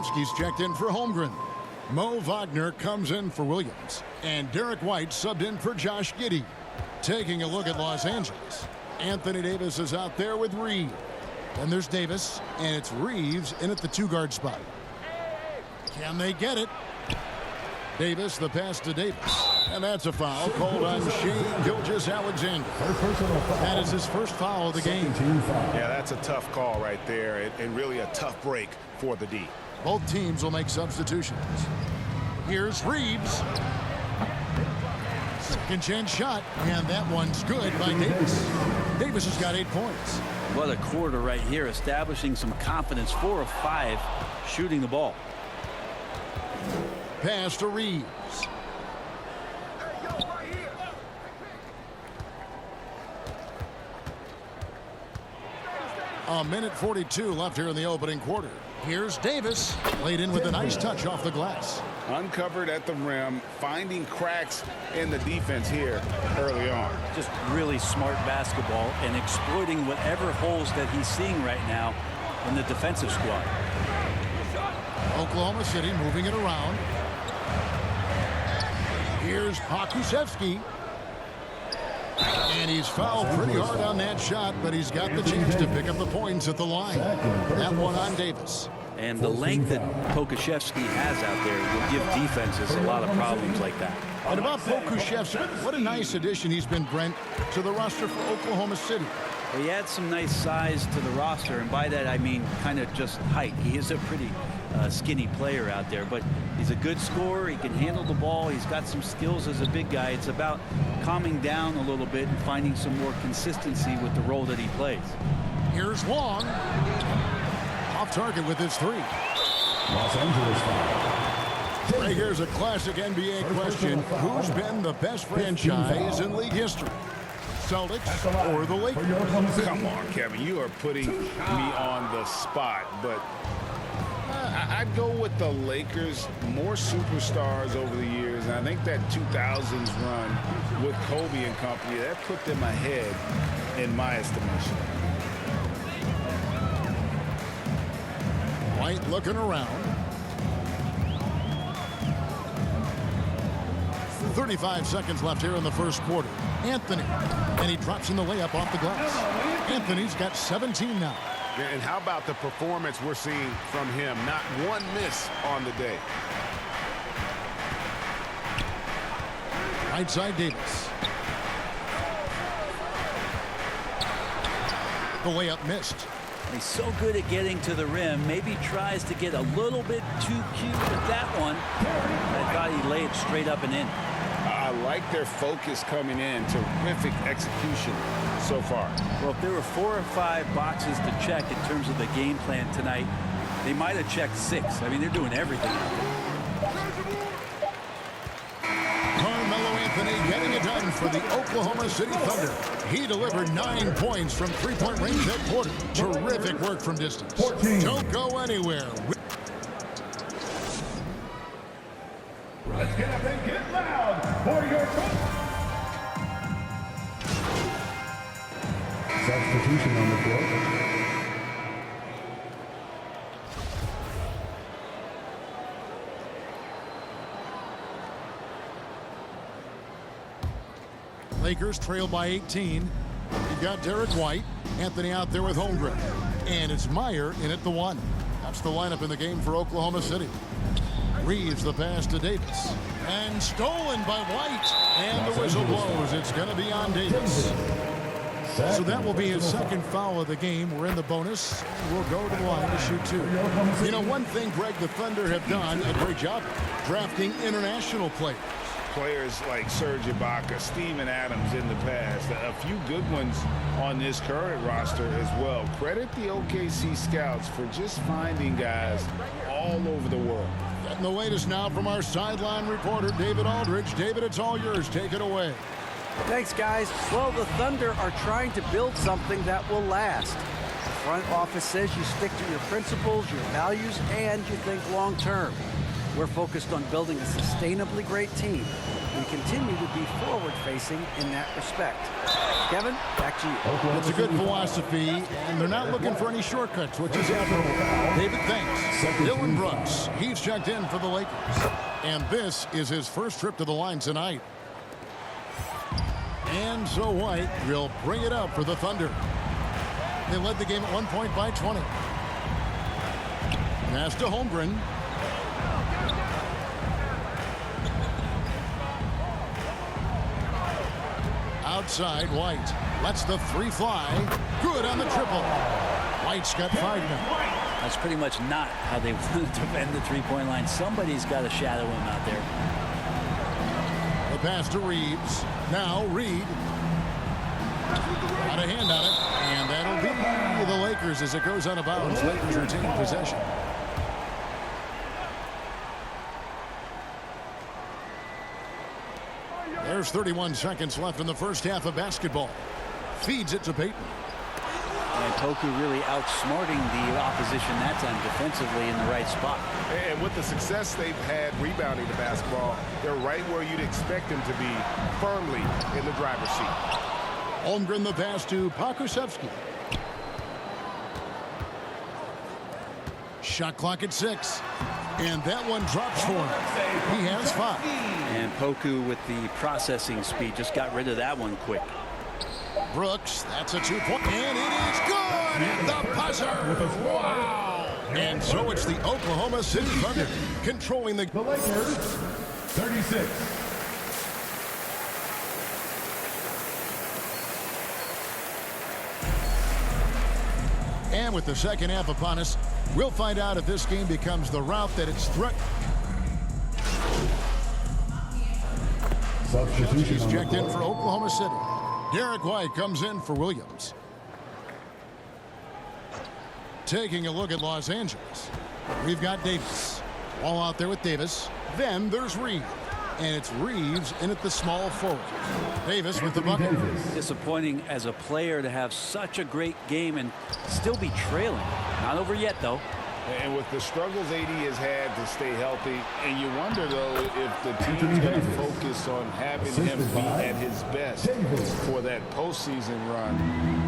Pokusevski's checked in for Holmgren. Mo Wagner comes in for Williams. And Derek White subbed in for Josh Giddey. Taking a look at Los Angeles. Anthony Davis is out there with Reed. Then there's Davis, and it's Reeves in at the 2-guard spot. Can they get it? Davis, the pass to Davis. And that's a foul called on Shane Gilgeous-Alexander. That is his first foul of the game. Yeah, that's a tough call right there, and really a tough break for the D. Both teams will make substitutions. Here's Reeves. Second chance shot, and that one's good by Davis. Davis has got 8 points. What a quarter right here, establishing some confidence. 4 of 5 shooting the ball. Pass to Reeves. A minute 42 left here in the opening quarter. Here's Davis, laid in with a nice touch off the glass. Uncovered at the rim, finding cracks in the defense here early on. Just really smart basketball and exploiting whatever holes that he's seeing right now in the defensive squad. Oklahoma City moving it around. Here's Pokusevski. And he's fouled pretty hard on that shot, but he's got the chance to pick up the points at the line. That one on Davis. And the length that Pokusevski has out there will give defenses a lot of problems like that. And about Pokusevski, what a nice addition he's been, Brent, to the roster for Oklahoma City. He adds some nice size to the roster, and by that I mean kind of just height. He is a pretty skinny player out there, but he's a good scorer. He can handle the ball. He's got some skills as a big guy. It's about calming down a little bit and finding some more consistency with the role that he plays. Here's Long. Off target with his 3. Los Angeles foul. Hey, here's a classic NBA question. Who's been the best franchise in league history? Celtics or the Lakers? Come on, Kevin. You are putting me on the spot, but I'd go with the Lakers. More superstars over the years, and I think that 2000s run with Kobe and company, that put them ahead in my estimation. White looking around. 35 seconds left here in the first quarter. Anthony, and he drops in the layup off the glass. Anthony's got 17 now. And how about the performance we're seeing from him? Not one miss on the day. Right side Davis. The layup missed. He's so good at getting to the rim. Maybe tries to get a little bit too cute with that one. I thought he laid it straight up and in. I like their focus coming in. Terrific execution so far. Well, if there were 4 or 5 boxes to check in terms of the game plan tonight, they might have checked 6. I mean, they're doing everything out there. Carmelo Anthony getting it done for the Oklahoma City Thunder. He delivered 9 points from 3-point range that quarter. Terrific work from distance. 14. Don't go anywhere. Let's get up and get loud for your substitution on the floor. Lakers trail by 18. You've got Derek White. Anthony out there with Holmgren. And it's Meyer in at the 1. That's the lineup in the game for Oklahoma City. Reeves the pass to Davis. And stolen by White. And the whistle blows. It's going to be on Davis. So that will be his second foul of the game. We're in the bonus. We'll go to the line to shoot 2. You know, one thing, Greg, the Thunder have done a great job drafting international players. Players like Serge Ibaka, Steven Adams in the past, a few good ones on this current roster as well. Credit the OKC scouts for just finding guys all over the world. Getting the latest now from our sideline reporter, David Aldridge. David, it's all yours. Take it away. Thanks, guys. Well, the Thunder are trying to build something that will last. The front office says you stick to your principles, your values, and you think long term. We're focused on building a sustainably great team. We continue to be forward-facing in that respect. Kevin, back to you. It's a good philosophy, and they're not looking for any shortcuts, which is admirable. David thanks. Dylan Brooks, he's checked in for the Lakers. And this is his first trip to the line tonight. And so White will bring it up for the Thunder. They led the game at 1 point by 20. Pass to Holmgren. Outside, White lets the three fly. Good on the triple. White's got 5 now. That's pretty much not how they want to defend the three-point line. Somebody's got to shadow him out there. The pass to Reeves. Now Reed. Got a hand on it. And that'll be the Lakers as it goes out of bounds. Lakers retain possession. There's 31 seconds left in the first half of basketball. Feeds it to Payton. And Poku really outsmarting the opposition that time defensively in the right spot. And with the success they've had rebounding the basketball, they're right where you'd expect them to be, firmly in the driver's seat. Holmgren the pass to Pokusevski. Shot clock at 6. And that one drops for him. He has 5. And Poku with the processing speed just got rid of that one quick. Brooks, that's a 2-point. And it is good at the buzzer. Wow. And so it's the Oklahoma City Thunder controlling the Lakers, 36. And with the second half upon us, we'll find out if this game becomes the route that it's threatened. Substitution He's on the checked in floor. for Oklahoma City. Derek White comes in for Williams. Taking a look at Los Angeles, we've got Davis. All out there with Davis. Then there's Reed. And it's Reeves in at the small forward. Davis with the bucket. Disappointing as a player to have such a great game and still be trailing. Not over yet, though. And with the struggles AD has had to stay healthy, and you wonder, though, if the team's going to focus on having him be at his best for that postseason run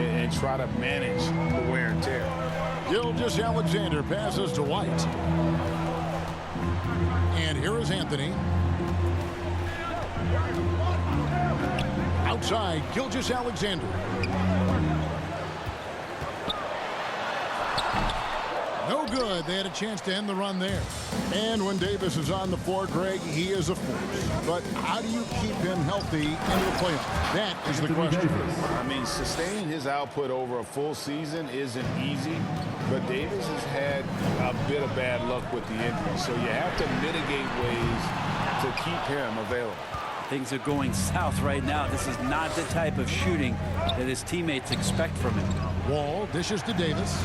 and try to manage the wear and tear. Gilgeous-Alexander passes to White. And here is Anthony. Outside, Gilgeous-Alexander. No good. They had a chance to end the run there. And when Davis is on the floor, Greg, he is a force. But how do you keep him healthy into the playoffs? That is the question. I mean, sustaining his output over a full season isn't easy, but Davis has had a bit of bad luck with the injury, so you have to mitigate ways to keep him available. Things are going south right now. This is not the type of shooting that his teammates expect from him. Wall dishes to Davis.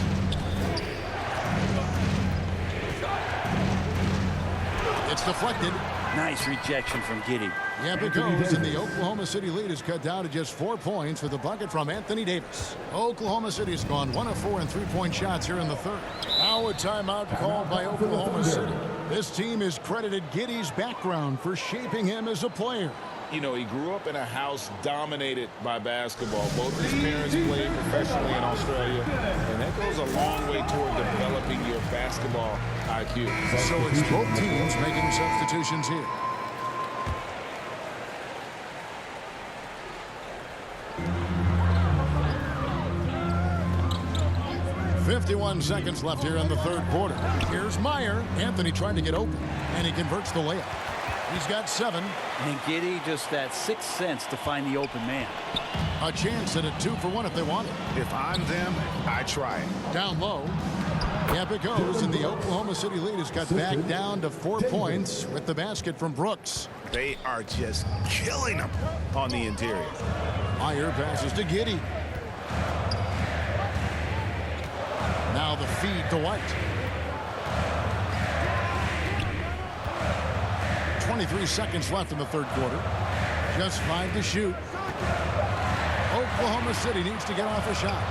It's deflected. Nice rejection from Giddey. Yep, it goes, and the Oklahoma City lead is cut down to just 4 points with the bucket from Anthony Davis. Oklahoma City has gone 1 of 4 in three-point shots here in the third. Now a timeout called by Oklahoma City. This team has credited Giddey's background for shaping him as a player. You know, he grew up in a house dominated by basketball. Both his parents played professionally in Australia, and that goes a long way toward developing your basketball IQ. So it's both teams making substitutions here. .51 seconds left here in the third quarter. Here's Meyer. Anthony trying to get open, and he converts the layup. He's got 7. And Giddey just that 6th sense to find the open man. A chance at a 2-for-1 if they want it. If I'm them, I try it. Down low. Yep, it goes, and the Oklahoma City lead is cut back down to 4 points with the basket from Brooks. They are just killing them on the interior. Meyer passes to Giddey. Now the feed to White. 23 seconds left in the third quarter. Just 5 to shoot. Oklahoma City needs to get off a shot.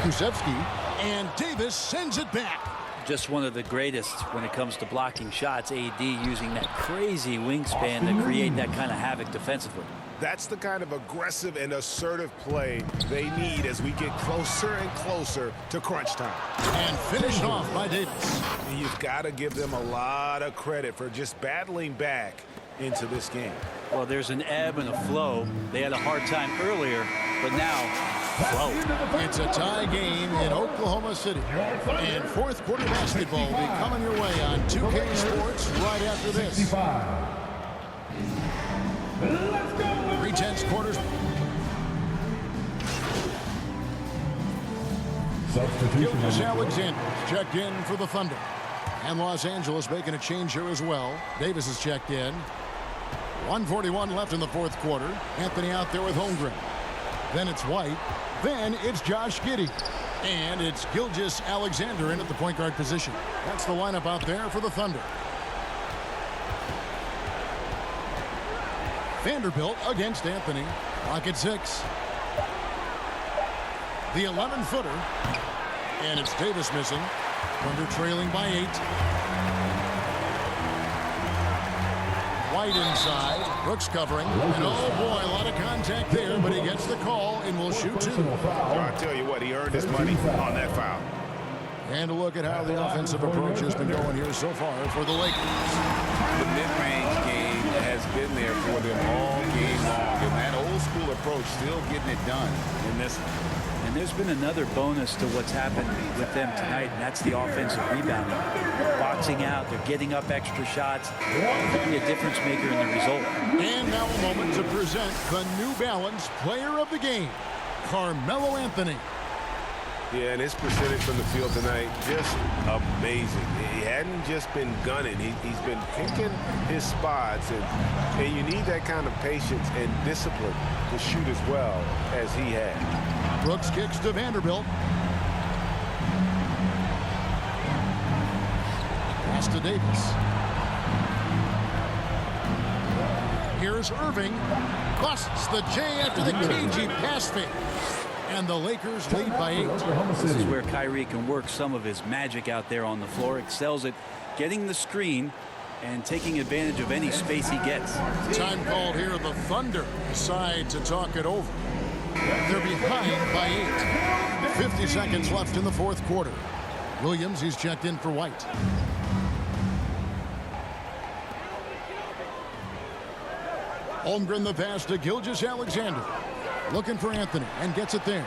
Kusevski, and Davis sends it back. Just one of the greatest when it comes to blocking shots. AD using that crazy wingspan to create that kind of havoc defensively. That's the kind of aggressive and assertive play they need as we get closer and closer to crunch time. And finished off by Davis. And you've got to give them a lot of credit for just battling back into this game. Well, there's an ebb and a flow. They had a hard time earlier, but now, flow. It's a tie game in Oklahoma City. And fourth quarter basketball will be coming your way on 2K Sports right after this. 65. Let's go. 3/10 quarters. Substitution. Gilgeous Alexander checked in for the Thunder. And Los Angeles making a change here as well. Davis is checked in. 1:41 left in the fourth quarter. Anthony out there with Holmgren. Then it's White. Then it's Josh Giddey. And it's Gilgeous Alexander in at the point guard position. That's the lineup out there for the Thunder. Vanderbilt against Anthony. Clock at 6. The 11-footer. And it's Davis missing. Thunder trailing by 8. White inside. Brooks covering. And oh boy, a lot of contact there, but he gets the call and will shoot 2. I'll tell you what, he earned his money on that foul. And a look at how the offensive approach has been going here so far for the Lakers. The mid-range game has been there for them all game long, and that old school approach still getting it done in this one. And there's been another bonus to what's happened with them tonight, and that's the offensive rebounding. They're boxing out, they're getting up extra shots. It could be a difference maker in the result. And now a moment to present the New Balance Player of the Game, Carmelo Anthony. Yeah, and his percentage from the field tonight, just amazing. He hadn't just been gunning. He's been picking his spots, and you need that kind of patience and discipline to shoot as well as he had. Brooks kicks to Vanderbilt. Pass to Davis. Here's Irving. Busts the J after the cagey pass fake. And the Lakers lead by 8. This is where Kyrie can work some of his magic out there on the floor. Excels at getting the screen and taking advantage of any space he gets. Time called here. The Thunder decide to talk it over. They're behind by 8. 50 seconds left in the fourth quarter. Williams, he's checked in for White. Holmgren the pass to Gilgeous Alexander. Looking for Anthony and gets it there.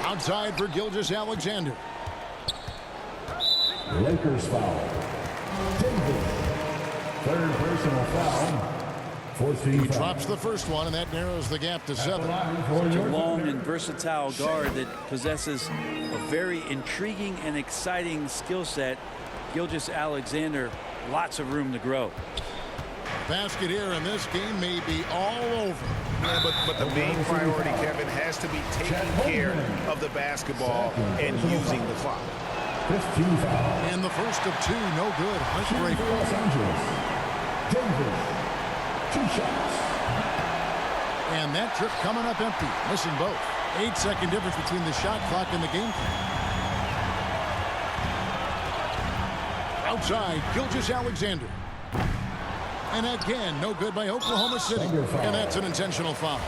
Outside for Gilgeous Alexander. Lakers foul. Davis. Third personal foul. He drops the first one, and that narrows the gap to 7. Such a long and versatile guard that possesses a very intriguing and exciting skill set. Gilgeous Alexander, lots of room to grow. Basket here, and this game may be all over. Yeah, but the main priority, Kevin, has to be taking care of the basketball and using the clock. 15 foul. And the first of 2, no good. Heartbreaker. Los Angeles. Davis. 2 shots. And that trip coming up empty, missing both. 8-second difference between the shot clock and the game clock. Outside, Gilgeous Alexander. And again, no good by Oklahoma City. And that's an intentional foul.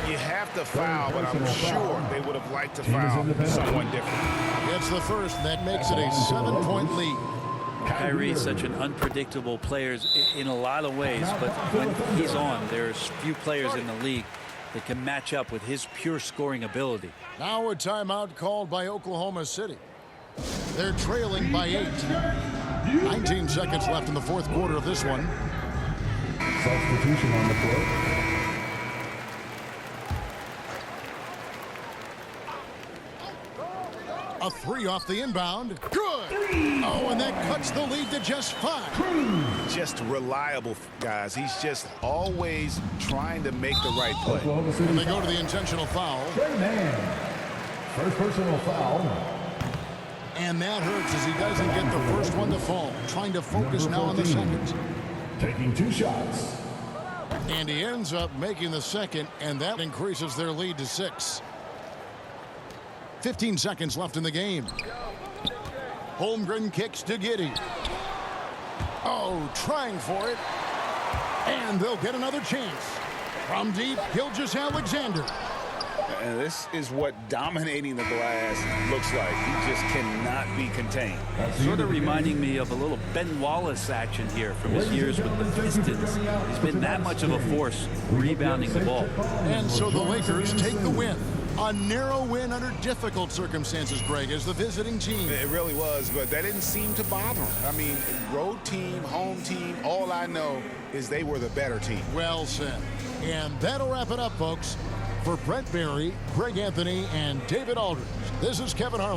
You have to foul, but I'm sure they would have liked to foul someone different. It's the first. That makes it a 7-point lead. Kyrie is such an unpredictable player in a lot of ways, but when he's on, there's few players in the league that can match up with his pure scoring ability. Now a timeout called by Oklahoma City. They're trailing by 8. 19 seconds left in the fourth quarter of this one. Substitution on the court. A 3 off the inbound. Good. Oh, and that cuts the lead to just 5. Just reliable, guys. He's just always trying to make the right play. And they go to the intentional foul. Trey Mann. First personal foul. And that hurts as he doesn't get the first one to fall. Trying to focus now on the second. Taking 2 shots. And he ends up making the second, and that increases their lead to 6. 15 seconds left in the game. Holmgren kicks to Giddey. Oh, trying for it. And they'll get another chance. From deep, Gilgeous-Alexander. And this is what dominating the glass looks like. He just cannot be contained. Sort of reminding me of a little Ben Wallace action here from his years with the Pistons. He's been that much of a force rebounding the ball. And so the Lakers take the win. A narrow win under difficult circumstances, Greg, as the visiting team. It really was, but that didn't seem to bother him. I mean, road team, home team, all I know is they were the better team. Well said. And that'll wrap it up, folks. For Brent Barry, Greg Anthony, and David Aldridge, this is Kevin Harlan.